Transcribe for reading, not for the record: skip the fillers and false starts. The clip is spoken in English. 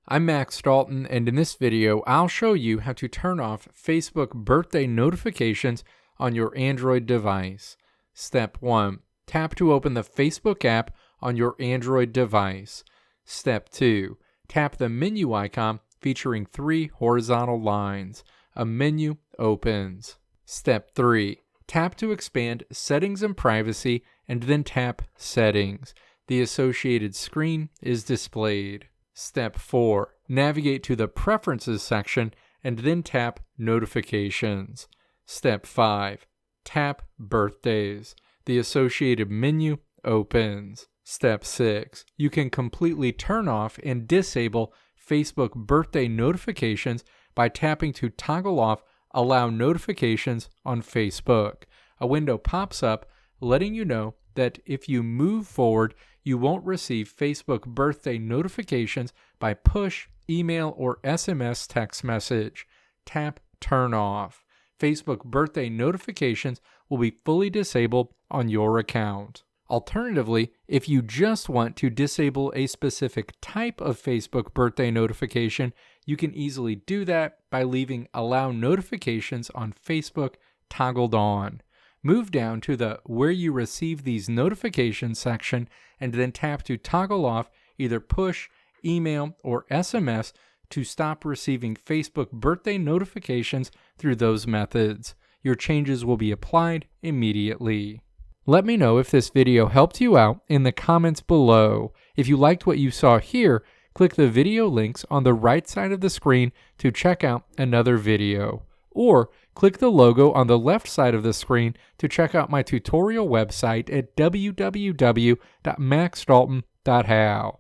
I'm Max Dalton, and in this video, I'll show you how to turn off Facebook birthday notifications on your Android device. Step 1. Tap to open the Facebook app on your Android device. Step 2. Tap the menu icon featuring 3 horizontal lines. A menu opens. Step 3. Tap to expand Settings and Privacy, and then tap Settings. The associated screen is displayed. Step 4. Navigate to the Preferences section and then tap Notifications. Step 5. Tap Birthdays. The associated menu opens. Step 6. You can completely turn off and disable Facebook birthday notifications by tapping to toggle off Allow Notifications on Facebook. A window pops up letting you know that if you move forward, you won't receive Facebook birthday notifications by push, email, or SMS text message. Tap Turn Off. Facebook birthday notifications will be fully disabled on your account. Alternatively, if you just want to disable a specific type of Facebook birthday notification, you can easily do that by leaving Allow Notifications on Facebook toggled on. Move down to the Where You Receive These Notifications section and then tap to toggle off either push, email, or SMS to stop receiving Facebook birthday notifications through those methods. Your changes will be applied immediately. Let me know if this video helped you out in the comments below. If you liked what you saw here, click the video links on the right side of the screen to check out another video. Or click the logo on the left side of the screen to check out my tutorial website at www.maxdalton.how.